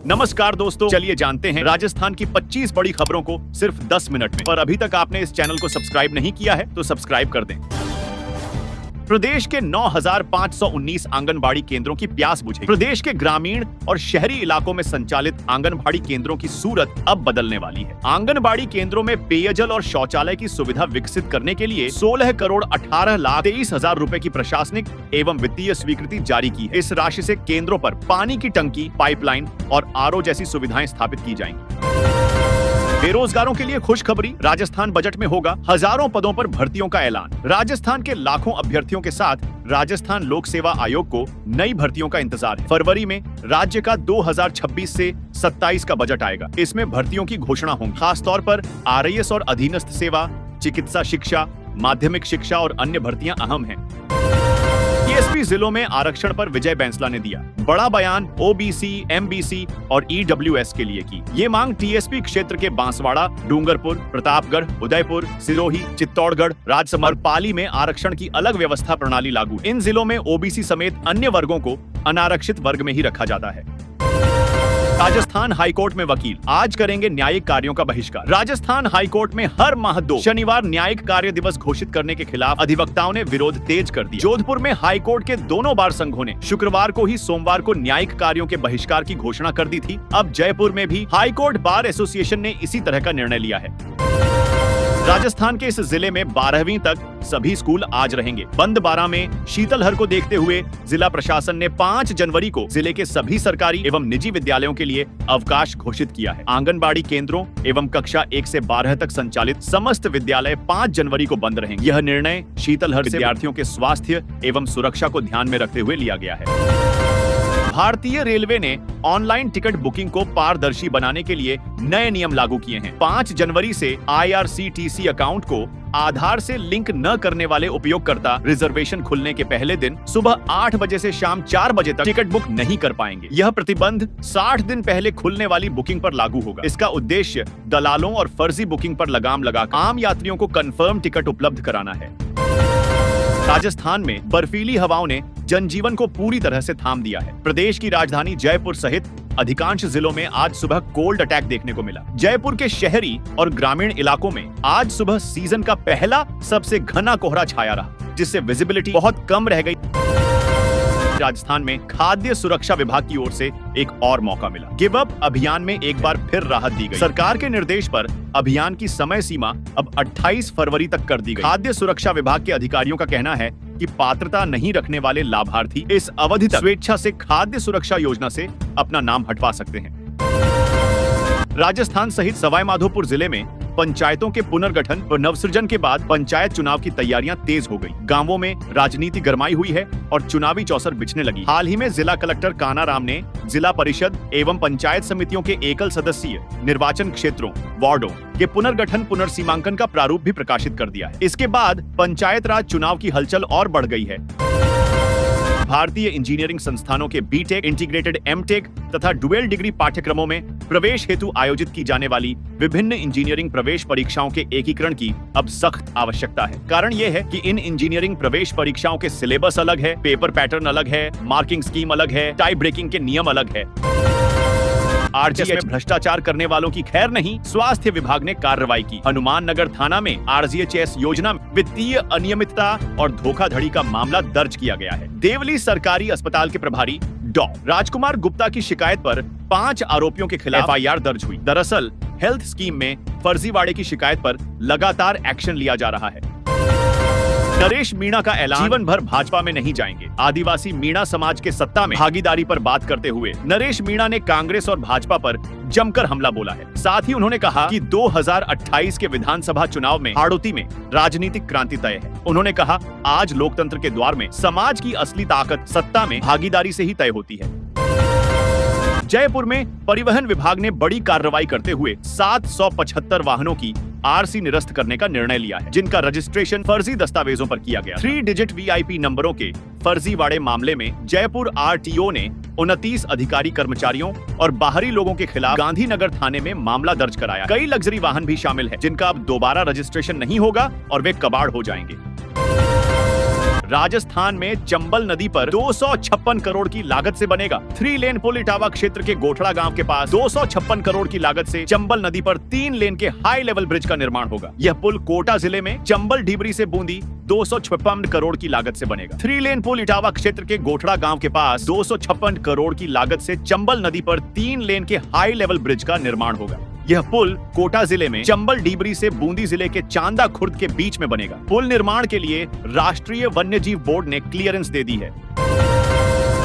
नमस्कार दोस्तों, चलिए जानते हैं राजस्थान की 25 बड़ी खबरों को सिर्फ 10 मिनट में। पर अभी तक आपने इस चैनल को सब्सक्राइब नहीं किया है तो सब्सक्राइब कर दें। प्रदेश के 9,519 आंगनबाड़ी केंद्रों की प्यास बुझेगी। प्रदेश के ग्रामीण और शहरी इलाकों में संचालित आंगनबाड़ी केंद्रों की सूरत अब बदलने वाली है। आंगनबाड़ी केंद्रों में पेयजल और शौचालय की सुविधा विकसित करने के लिए 16 करोड़ 18 लाख 23 हजार रुपए की प्रशासनिक एवं वित्तीय स्वीकृति जारी की है। इस राशि से केंद्रों पर पानी की टंकी, पाइपलाइन और आरओ जैसी सुविधाएं स्थापित की जाएंगी। बेरोजगारों के लिए खुशखबरी, राजस्थान बजट में होगा हजारों पदों पर भर्तियों का ऐलान। राजस्थान के लाखों अभ्यर्थियों के साथ राजस्थान लोक सेवा आयोग को नई भर्तियों का इंतजार है। फरवरी में राज्य का 2026 से 27 का बजट आएगा। इसमें भर्तियों की घोषणा होगी। खासतौर पर आरएएस और अधीनस्थ सेवा, चिकित्सा शिक्षा, माध्यमिक शिक्षा और अन्य भर्तियां अहम हैं। टीएसपी जिलों में आरक्षण पर विजय बैंसला ने दिया बड़ा बयान। ओबीसी, एमबीसी और ईडब्ल्यूएस के लिए की ये मांग। टीएसपी क्षेत्र के बांसवाड़ा, डूंगरपुर, प्रतापगढ़, उदयपुर, सिरोही, चित्तौड़गढ़, राजसमंद और पाली में आरक्षण की अलग व्यवस्था प्रणाली लागू। इन जिलों में ओबीसी समेत अन्य वर्गों को अनारक्षित वर्ग में ही रखा जाता है। राजस्थान हाईकोर्ट में वकील आज करेंगे न्यायिक कार्यों का बहिष्कार। राजस्थान हाईकोर्ट में हर माह 2 शनिवार न्यायिक कार्य दिवस घोषित करने के खिलाफ अधिवक्ताओं ने विरोध तेज कर दिया। जोधपुर में हाईकोर्ट के दोनों बार संघों ने शुक्रवार को ही सोमवार को न्यायिक कार्यों के बहिष्कार की घोषणा कर दी थी। अब जयपुर में भी हाईकोर्ट बार एसोसिएशन ने इसी तरह का निर्णय लिया है। राजस्थान के इस जिले में 12वीं तक सभी स्कूल आज रहेंगे बंद। 12 में शीतलहर को देखते हुए जिला प्रशासन ने 5 जनवरी को जिले के सभी सरकारी एवं निजी विद्यालयों के लिए अवकाश घोषित किया है। आंगनबाड़ी केंद्रों एवं कक्षा 1 से 12 तक संचालित समस्त विद्यालय 5 जनवरी को बंद रहेंगे। यह निर्णय शीतलहर से विद्यार्थियों के स्वास्थ्य एवं सुरक्षा को ध्यान में रखते हुए लिया गया है। भारतीय रेलवे ने ऑनलाइन टिकट बुकिंग को पारदर्शी बनाने के लिए नए नियम लागू किए हैं। 5 जनवरी से आईआरसीटीसी अकाउंट को आधार से लिंक न करने वाले उपयोगकर्ता रिजर्वेशन खुलने के पहले दिन सुबह 8 बजे से शाम 4 बजे तक टिकट बुक नहीं कर पाएंगे। यह प्रतिबंध 60 दिन पहले खुलने वाली बुकिंग पर लागू होगा। इसका उद्देश्य दलालों और फर्जी बुकिंग पर लगाम लगाकर आम यात्रियों को कंफर्म टिकट उपलब्ध कराना है। राजस्थान में बर्फीली हवाओं ने जनजीवन को पूरी तरह से थाम दिया है। प्रदेश की राजधानी जयपुर सहित अधिकांश जिलों में आज सुबह कोल्ड अटैक देखने को मिला। जयपुर के शहरी और ग्रामीण इलाकों में आज सुबह सीजन का पहला सबसे घना कोहरा छाया रहा, जिससे विजिबिलिटी बहुत कम रह गई। राजस्थान में खाद्य सुरक्षा विभाग की ओर से एक और मौका मिला। गिव अप अभियान में एक बार फिर राहत दी गई। सरकार के निर्देश पर अभियान की समय सीमा अब 28 फरवरी तक कर दी गई। खाद्य सुरक्षा विभाग के अधिकारियों का कहना है कि पात्रता नहीं रखने वाले लाभार्थी इस अवधि तक स्वेच्छा से खाद्य सुरक्षा योजना से अपना नाम हटवा सकते हैं। राजस्थान सहित सवाई माधोपुर जिले में पंचायतों के पुनर्गठन और नवसृजन के बाद पंचायत चुनाव की तैयारियां तेज हो गई। गांवों में राजनीति गरमाई हुई है और चुनावी चौसर बिछने लगी। हाल ही में जिला कलेक्टर कानाराम ने जिला परिषद एवं पंचायत समितियों के एकल सदस्यीय निर्वाचन क्षेत्रों, वार्डों के पुनर्गठन पुनर्सीमांकन का प्रारूप भी प्रकाशित कर दिया है। इसके बाद पंचायत राज चुनाव की हलचल और बढ़ गई है। भारतीय इंजीनियरिंग संस्थानों के बीटेक, इंटीग्रेटेड एमटेक तथा डुअल डिग्री पाठ्यक्रमों में प्रवेश हेतु आयोजित की जाने वाली विभिन्न इंजीनियरिंग प्रवेश परीक्षाओं के एकीकरण की अब सख्त आवश्यकता है। कारण यह है कि इन इंजीनियरिंग प्रवेश परीक्षाओं के सिलेबस अलग है, पेपर पैटर्न अलग है, मार्किंग स्कीम अलग है, टाई ब्रेकिंग के नियम अलग है। आरजीएच में भ्रष्टाचार करने वालों की खैर नहीं, स्वास्थ्य विभाग ने कार्रवाई की। हनुमान नगर थाना में आरजीएचएस योजना में वित्तीय अनियमितता और धोखाधड़ी का मामला दर्ज किया गया है। देवली सरकारी अस्पताल के प्रभारी डॉ. राजकुमार गुप्ता की शिकायत पर 5 आरोपियों के खिलाफ एफआईआर दर्ज हुई। दरअसल हेल्थ स्कीम में फर्जीवाड़े की शिकायत पर लगातार एक्शन लिया जा रहा है। नरेश मीणा का ऐलान, जीवन भर भाजपा में नहीं जाएंगे। आदिवासी मीणा समाज के सत्ता में भागीदारी पर बात करते हुए नरेश मीणा ने कांग्रेस और भाजपा पर जमकर हमला बोला है। साथ ही उन्होंने कहा कि 2028 के विधानसभा चुनाव में हाड़ौती में राजनीतिक क्रांति तय है। उन्होंने कहा, आज लोकतंत्र के द्वार में समाज की असली ताकत सत्ता में भागीदारी से ही तय होती है। जयपुर में परिवहन विभाग ने बड़ी कार्रवाई करते हुए 775 वाहनों की आरसी निरस्त करने का निर्णय लिया है, जिनका रजिस्ट्रेशन फर्जी दस्तावेजों पर किया गया। 3 डिजिट वीआईपी नंबरों के फर्जीवाड़े मामले में जयपुर आरटीओ ने 29 अधिकारी कर्मचारियों और बाहरी लोगों के खिलाफ गांधीनगर थाने में मामला दर्ज कराया। कई लग्जरी वाहन भी शामिल है, जिनका अब दोबारा रजिस्ट्रेशन नहीं होगा और वे कबाड़ हो जाएंगे। राजस्थान में चंबल नदी पर 256 करोड़ की लागत से बनेगा 3 लेन पुल। इटावा क्षेत्र के गोठड़ा गांव के पास 256 करोड़ की लागत से चंबल नदी पर 3 लेन के हाई लेवल ब्रिज का निर्माण होगा। यह पुल कोटा जिले में चंबल ढिबरी से बूंदी 256 करोड़ की लागत से बनेगा। 3 लेन पुल इटावा क्षेत्र के गोठड़ा गांव के पास 256 करोड़ की लागत से चंबल नदी पर 3 लेन के हाई लेवल ब्रिज का निर्माण होगा। यह पुल कोटा जिले में चंबल ढिबरी से बूंदी जिले के चांदा खुर्द के बीच में बनेगा। पुल निर्माण के लिए राष्ट्रीय वन्यजीव बोर्ड ने क्लियरेंस दे दी है।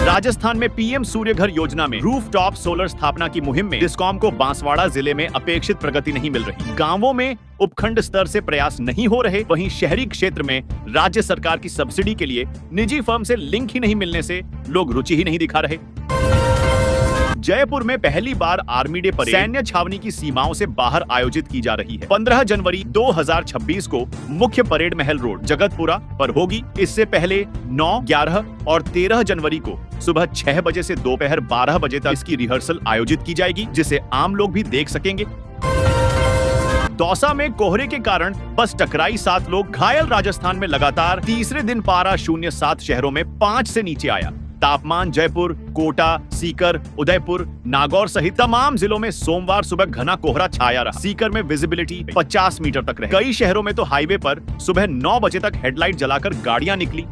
राजस्थान में पीएम सूर्य घर योजना में रूफटॉप सोलर स्थापना की मुहिम में डिस्कॉम को बांसवाड़ा जिले में अपेक्षित प्रगति नहीं मिल रही। गांवों में उपखंड स्तर से प्रयास नहीं हो रहे, वहीं शहरी क्षेत्र में राज्य सरकार की सब्सिडी के लिए निजी फर्म से लिंक ही नहीं मिलने से लोग रुचि ही नहीं दिखा रहे। जयपुर में पहली बार आर्मी डे परेड सैन्य छावनी की सीमाओं से बाहर आयोजित की जा रही है। 15 जनवरी 2026 को मुख्य परेड महल रोड जगतपुरा पर होगी। इससे पहले 9, 11 और 13 जनवरी को सुबह 6 बजे से दोपहर 12 बजे तक इसकी रिहर्सल आयोजित की जाएगी, जिसे आम लोग भी देख सकेंगे। दौसा में कोहरे के कारण बस टकराई, 7 लोग घायल। राजस्थान में लगातार तीसरे दिन पारा 0.7 शहरों में 5 से नीचे आया। तापमान जयपुर, कोटा, सीकर, उदयपुर, नागौर सहित तमाम जिलों में सोमवार सुबह घना कोहरा छाया रहा। सीकर में विजिबिलिटी 50 मीटर तक रही। कई शहरों में तो हाईवे पर सुबह 9 बजे तक हेडलाइट जलाकर गाड़ियां निकली।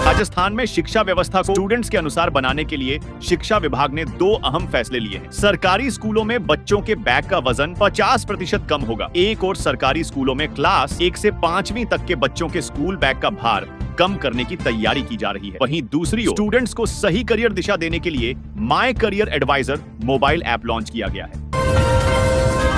राजस्थान में शिक्षा व्यवस्था को स्टूडेंट्स के अनुसार बनाने के लिए शिक्षा विभाग ने 2 अहम फैसले लिए हैं। सरकारी स्कूलों में बच्चों के बैग का वजन 50% कम होगा। एक और सरकारी स्कूलों में क्लास 1 से 5वीं तक के बच्चों के स्कूल बैग का भार कम करने की तैयारी की जा रही है। वहीं दूसरी ओर स्टूडेंट्स को सही करियर दिशा देने के लिए my career adviser mobile app launch किया गया है।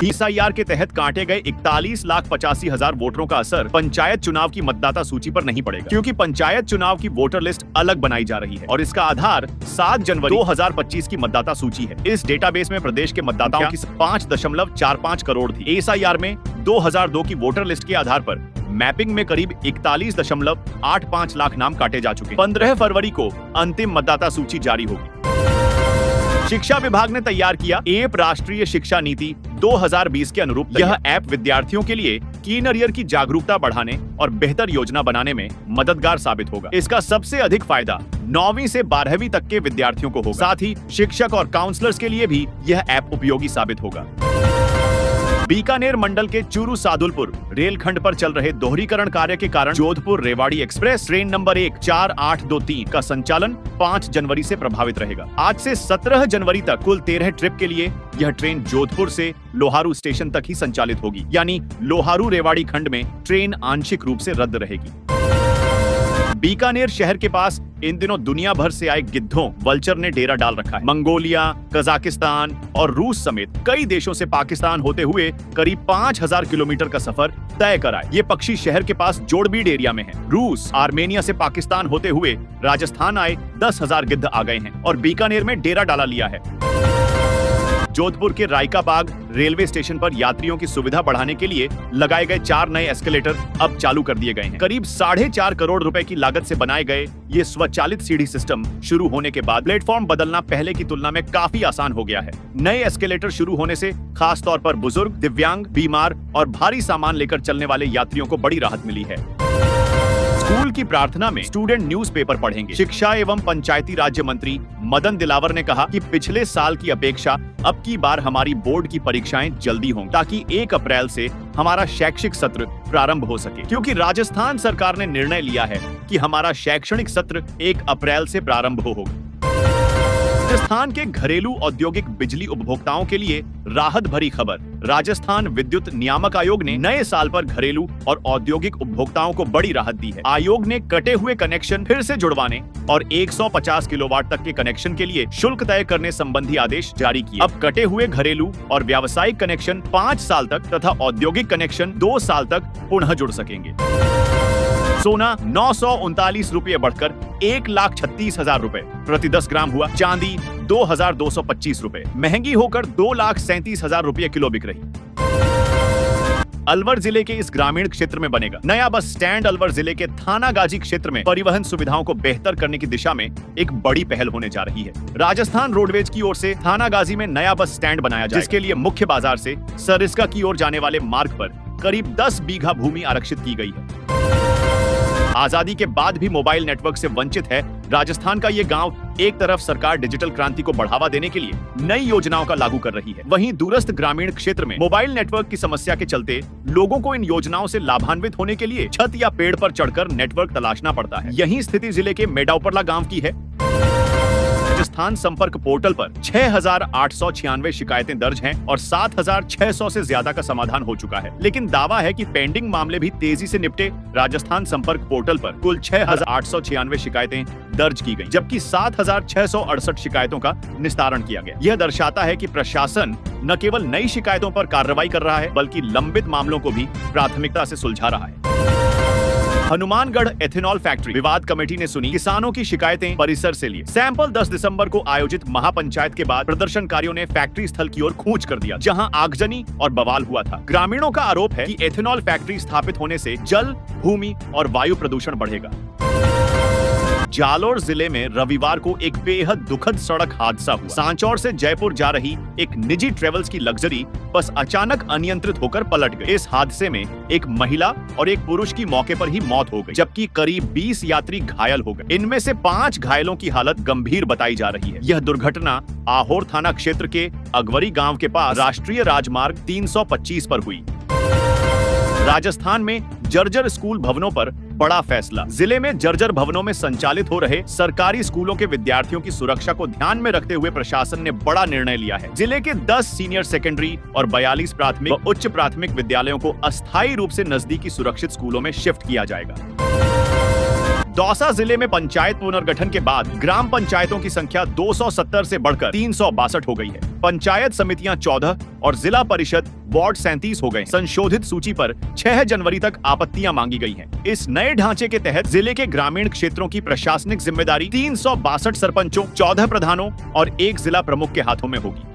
PSIR के तहत काटे गए 41,85,000 वोटरों का असर पंचायत चुनाव की मतदाता सूची पर नहीं पड़ेगा, क्योंकि पंचायत चुनाव की वोटर लिस्ट अलग बनाई जा रही है और इसका आधार 7 जनवरी 2025 की मतदाता सूची है। इस डेटाबेस में प्रदेश के मतदाताओं की 5.45 करोड़ थी। SIR में 2002 की वोटर लिस्ट के आधार पर मैपिंग में करीब 41.85 लाख नाम काटे जा चुके। 15 फरवरी को अंतिम मतदाता सूची जारी होगी। शिक्षा विभाग ने तैयार किया एप राष्ट्रीय शिक्षा नीति 2020 के अनुरूप। यह ऐप विद्यार्थियों के लिए कीनरियर की जागरूकता बढ़ाने और बेहतर योजना बनाने में मददगार साबित होगा। इसका सबसे अधिक फायदा 9वीं से 12वीं तक के विद्यार्थियों को होगा। साथ ही शिक्षक और काउंसलर्स के लिए भी यह ऐप उपयोगी साबित होगा। बीकानेर मंडल के चूरू सादुलपुर रेलखंड पर चल रहे दोहरीकरण कार्य के कारण Jodhpur Rewari express train number 14823 का संचालन 5 जनवरी से प्रभावित रहेगा। आज से 17 जनवरी तक कुल 13 ट्रिप के लिए यह ट्रेन जोधपुर से लोहारू स्टेशन तक ही संचालित होगी, यानी लोहारू रेवाड़ी खंड में ट्रेन आंशिक रूप से रद्द रहेगी। बीकानेर शहर के पास इन दिनों दुनिया भर से आए गिद्धों वल्चर ने डेरा डाल रखा है। मंगोलिया, कजाकिस्तान और रूस समेत कई देशों से पाकिस्तान होते हुए करीब 5000 किलोमीटर का सफर तय कराए। ये पक्षी शहर के पास जोड़बीड एरिया में है। रूस, आर्मेनिया से पाकिस्तान होते हुए राजस्थान आए 10,000 गिद्ध आ गए हैं और बीकानेर में डेरा डाला लिया है। जोधपुर के रायका बाग रेलवे स्टेशन पर यात्रियों की सुविधा बढ़ाने के लिए लगाए गए 4 नए एस्केलेटर अब चालू कर दिए गए हैं। करीब 4.5 करोड़ रुपए की लागत से बनाए गए ये स्वचालित सीढ़ी सिस्टम शुरू होने के बाद प्लेटफॉर्म बदलना पहले की तुलना में काफी आसान हो गया है। नए एस्केलेटर शुरू होने से खास तौर पर बुजुर्ग, दिव्यांग, बीमार और भारी सामान लेकर चलने वाले यात्रियों को बड़ी राहत मिली है। स्कूल की प्रार्थना में स्टूडेंट न्यूज़पेपर पढ़ेंगे। शिक्षा एवं पंचायती राज्य मंत्री मदन दिलावर ने कहा कि पिछले साल की अपेक्षा अब की बार हमारी बोर्ड की परीक्षाएं जल्दी होंगी, ताकि 1 अप्रैल से हमारा शैक्षिक सत्र प्रारंभ हो सके, क्योंकि राजस्थान सरकार ने निर्णय लिया है कि हमारा शैक्षणिक सत्र 1 अप्रैल से प्रारंभ होगा। राजस्थान के घरेलू औद्योगिक बिजली उपभोक्ताओं के लिए राहत भरी खबर। राजस्थान विद्युत नियामक आयोग ने नए साल पर घरेलू और औद्योगिक उपभोक्ताओं को बड़ी राहत दी है। आयोग ने कटे हुए कनेक्शन फिर से जुड़वाने और 150 किलोवाट तक के कनेक्शन के लिए शुल्क तय करने संबंधी आदेश जारी किए। अब कटे हुए घरेलू और व्यावसायिक कनेक्शन 5 साल तक तथा औद्योगिक कनेक्शन 2 साल तक पुनः जुड़ सकेंगे। सोना 939 रुपये बढ़कर 1,36,000 रुपए प्रति 10 ग्राम हुआ। चांदी 2,225 रुपए महंगी होकर 2,37,000 रुपये किलो बिक रही। अलवर जिले के इस ग्रामीण क्षेत्र में बनेगा नया बस स्टैंड। अलवर जिले के थानागाजी क्षेत्र में परिवहन सुविधाओं को बेहतर करने की दिशा में एक बड़ी पहल होने जा रही है। राजस्थान रोडवेज की ओर से थानागाजी में नया बस स्टैंड बनाया जाएगा, जिसके लिए मुख्य बाजार से सरिस्का की ओर जाने वाले मार्ग पर करीब 10 बीघा भूमि आरक्षित की गई है। आजादी के बाद भी मोबाइल नेटवर्क से वंचित है राजस्थान का ये गांव। एक तरफ सरकार डिजिटल क्रांति को बढ़ावा देने के लिए नई योजनाओं का लागू कर रही है, वहीं दूरस्थ ग्रामीण क्षेत्र में मोबाइल नेटवर्क की समस्या के चलते लोगों को इन योजनाओं से लाभान्वित होने के लिए छत या पेड़ पर चढ़कर नेटवर्क तलाशना पड़ता है। यही स्थिति जिले के मेडाउपरला गांव की है। राजस्थान संपर्क पोर्टल पर 6,896 शिकायतें दर्ज हैं और 7,600 से ज्यादा का समाधान हो चुका है, लेकिन दावा है कि पेंडिंग मामले भी तेजी से निपटे। राजस्थान संपर्क पोर्टल पर कुल 6,896 शिकायतें दर्ज की गई, जबकि 7,668 शिकायतों का निस्तारण किया गया। यह दर्शाता है कि प्रशासन न केवल नई शिकायतों पर कार्रवाई कर रहा है, बल्कि लंबित मामलों को भी प्राथमिकता से सुलझा रहा है। हनुमानगढ़ एथेनॉल फैक्ट्री विवाद कमेटी ने सुनी किसानों की शिकायतें, परिसर से लिए सैंपल। 10 दिसंबर को आयोजित महापंचायत के बाद प्रदर्शनकारियों ने फैक्ट्री स्थल की ओर कूच कर दिया, जहां आगजनी और बवाल हुआ था। ग्रामीणों का आरोप है कि एथेनॉल फैक्ट्री स्थापित होने से जल, भूमि और वायु प्रदूषण बढ़ेगा। जालोर जिले में रविवार को एक बेहद दुखद सड़क हादसा हुआ। सांचौर से जयपुर जा रही एक निजी ट्रेवल्स की लग्जरी बस अचानक अनियंत्रित होकर पलट गई। इस हादसे में एक महिला और एक पुरुष की मौके पर ही मौत हो गई, जबकि करीब 20 यात्री घायल हो गए। इनमें से 5 घायलों की हालत गंभीर बताई जा रही है। यह दुर्घटना आहोर थाना क्षेत्र के अगवरी गांव के पास राष्ट्रीय राजमार्ग 325 पर हुई। राजस्थान में जर्जर स्कूल भवनों पर बड़ा फैसला। जिले में जर्जर भवनों में संचालित हो रहे सरकारी स्कूलों के विद्यार्थियों की सुरक्षा को ध्यान में रखते हुए प्रशासन ने बड़ा निर्णय लिया है। जिले के 10 सीनियर सेकेंडरी और 42 प्राथमिक व उच्च प्राथमिक विद्यालयों को अस्थायी रूप से नजदीकी सुरक्षित स्कूलों में शिफ्ट किया जाएगा। दौसा जिले में पंचायत पुनर्गठन के बाद ग्राम पंचायतों की संख्या 270 से बढ़कर 362 हो गई है। पंचायत समितियां 14 और जिला परिषद वार्ड 37 हो गए। संशोधित सूची पर 6 जनवरी तक आपत्तियां मांगी गई हैं। इस नए ढांचे के तहत जिले के ग्रामीण क्षेत्रों की प्रशासनिक जिम्मेदारी 362 सरपंचों, 14 प्रधानों और 1 जिला प्रमुख के हाथों में होगी।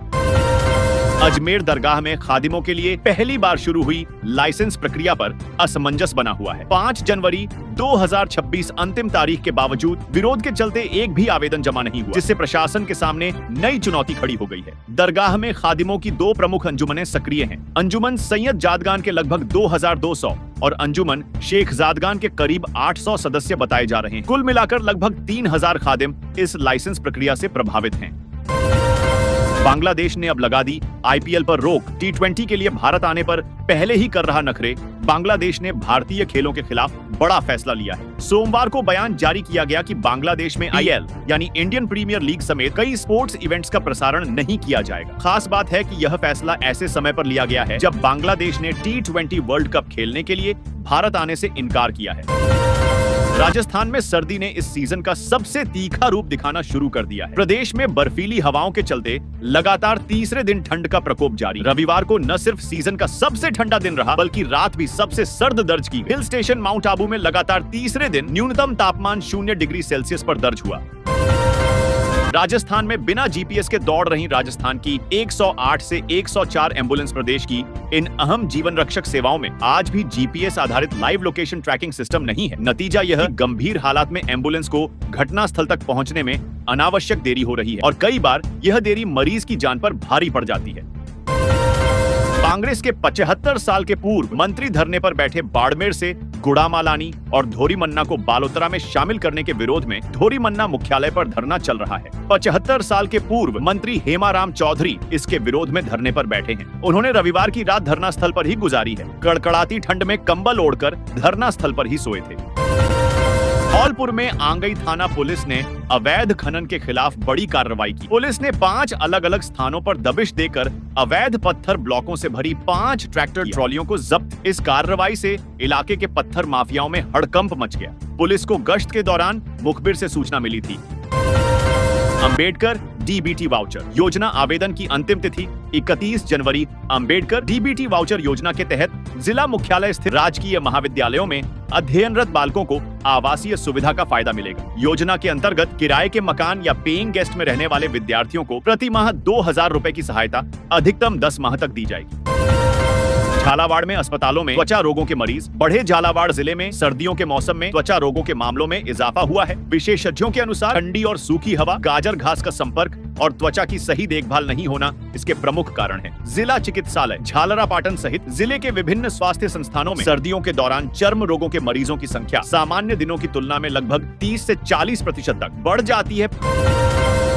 अजमेर दरगाह में खादिमों के लिए पहली बार शुरू हुई लाइसेंस प्रक्रिया पर असमंजस बना हुआ है। 5 जनवरी 2026 अंतिम तारीख के बावजूद विरोध के चलते एक भी आवेदन जमा नहीं हुआ, जिससे प्रशासन के सामने नई चुनौती खड़ी हो गई है। दरगाह में खादिमों की 2 प्रमुख अंजुमनें सक्रिय हैं। अंजुमन सैयद जादगान के लगभग 2200 और अंजुमन शेख जादगान के करीब 800 सदस्य बताए जा रहे हैं। कुल मिलाकर लगभग 3000 खादिम इस लाइसेंस प्रक्रिया से प्रभावित हैं। बांग्लादेश ने अब लगा दी आईपीएल पर रोक। T20 के लिए भारत आने पर पहले ही कर रहा नखरे, बांग्लादेश ने भारतीय खेलों के खिलाफ बड़ा फैसला लिया है। सोमवार को बयान जारी किया गया कि बांग्लादेश में IPL यानी इंडियन प्रीमियर लीग समेत कई स्पोर्ट्स इवेंट्स का प्रसारण नहीं किया जाएगा। खास बात है कि यह फैसला ऐसे समय पर लिया गया है जब बांग्लादेश ने T20 वर्ल्ड कप खेलने के लिए भारत आने से इनकार किया है। राजस्थान में सर्दी ने इस सीजन का सबसे तीखा रूप दिखाना शुरू कर दिया है। प्रदेश में बर्फीली हवाओं के चलते लगातार तीसरे दिन ठंड का प्रकोप जारी। रविवार को न सिर्फ सीजन का सबसे ठंडा दिन रहा, बल्कि रात भी सबसे सर्द दर्ज की। हिल स्टेशन माउंट आबू में लगातार तीसरे दिन न्यूनतम तापमान 0 डिग्री सेल्सियस पर दर्ज हुआ। राजस्थान में बिना जीपीएस के दौड़ रही राजस्थान की 108 से 104 एम्बुलेंस प्रदेश की इन अहम जीवन रक्षक सेवाओं में आज भी जीपीएस आधारित लाइव लोकेशन ट्रैकिंग सिस्टम नहीं है। नतीजा यह गंभीर हालात में एम्बुलेंस को घटनास्थल तक पहुंचने में अनावश्यक देरी हो रही है और कई बार यह देरी मरीज की जान पर भारी पड़ जाती है। कांग्रेस के 75 साल के पूर्व मंत्री धरने पर बैठे बाड़मेर से गुड़ामालानी और धोरीमन्ना को बालोतरा में शामिल करने के विरोध में धोरीमन्ना मुख्यालय पर धरना चल रहा है। 75 साल के पूर्व मंत्री हेमाराम चौधरी इसके विरोध में धरने पर बैठे हैं। उन्होंने रविवार की रात धरना स्थल पर ही गुजारी है। कड़कड़ाती ठंड में कंबल ओढ़कर धरना स्थल पर ही सोए थे। धौलपुर में आंगई थाना पुलिस ने अवैध खनन के खिलाफ बड़ी कार्रवाई की। पुलिस ने 5 अलग अलग स्थानों पर दबिश देकर अवैध पत्थर ब्लॉकों से भरी 5 ट्रैक्टर ट्रॉलियों को जब्त। इस कार्रवाई से इलाके के पत्थर माफियाओं में हड़कंप मच गया। पुलिस को गश्त के दौरान मुखबिर से सूचना मिली थी। अंबेडकर डीबीटी वाउचर योजना आवेदन की अंतिम तिथि 31 जनवरी। अंबेडकर डीबीटी वाउचर योजना के तहत जिला मुख्यालय स्थित राजकीय महाविद्यालयों में अध्ययनरत बालकों को आवासीय सुविधा का फायदा मिलेगा। योजना के अंतर्गत किराए के मकान या पेइंग गेस्ट में रहने वाले विद्यार्थियों को प्रति माह 2000 रुपए की सहायता अधिकतम 10 माह तक दी जाएगी। झालावाड़ में अस्पतालों में त्वचा रोगों के मरीज बढ़े। झालावाड़ जिले में सर्दियों के मौसम में त्वचा रोगों के मामलों में इजाफा हुआ है। विशेषज्ञों के अनुसार ठंडी और सूखी हवा, गाजर घास का संपर्क और त्वचा की सही देखभाल नहीं होना इसके प्रमुख कारण हैं। जिला चिकित्सालय झालरापाटन सहित जिले के विभिन्न स्वास्थ्य संस्थानों में सर्दियों के दौरान चर्म रोगों के मरीजों की संख्या सामान्य दिनों की तुलना में लगभग 30 से 40% तक बढ़ जाती है।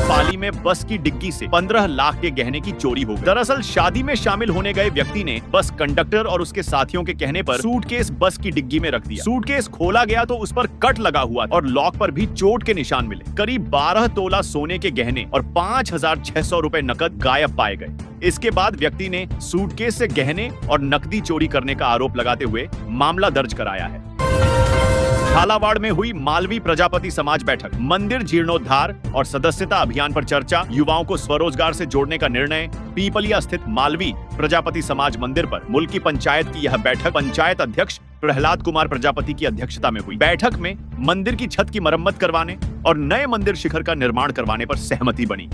पाली में बस की डिग्गी से 15 लाख के गहने की चोरी हो गई। दरअसल शादी में शामिल होने गए व्यक्ति ने बस कंडक्टर और उसके साथियों के कहने पर सूटकेस बस की डिग्गी में रख दिया। सूटकेस खोला गया तो उस पर कट लगा हुआ और लॉक पर भी चोट के निशान मिले। करीब 12 तोला सोने के गहने और 5,600 रुपए नकद गायब पाए गए। इसके बाद व्यक्ति ने सूटकेस से गहने और नकदी चोरी करने का आरोप लगाते हुए मामला दर्ज कराया है। झालावाड़ में हुई मालवी प्रजापति समाज बैठक। मंदिर जीर्णोद्धार और सदस्यता अभियान पर चर्चा, युवाओं को स्वरोजगार से जोड़ने का निर्णय। पीपलिया स्थित मालवी प्रजापति समाज मंदिर पर मुल्की पंचायत की यह बैठक पंचायत अध्यक्ष प्रहलाद कुमार प्रजापति की अध्यक्षता में हुई। बैठक में मंदिर की छत की मरम्मत करवाने और नए मंदिर शिखर का निर्माण करवाने पर सहमति बनी।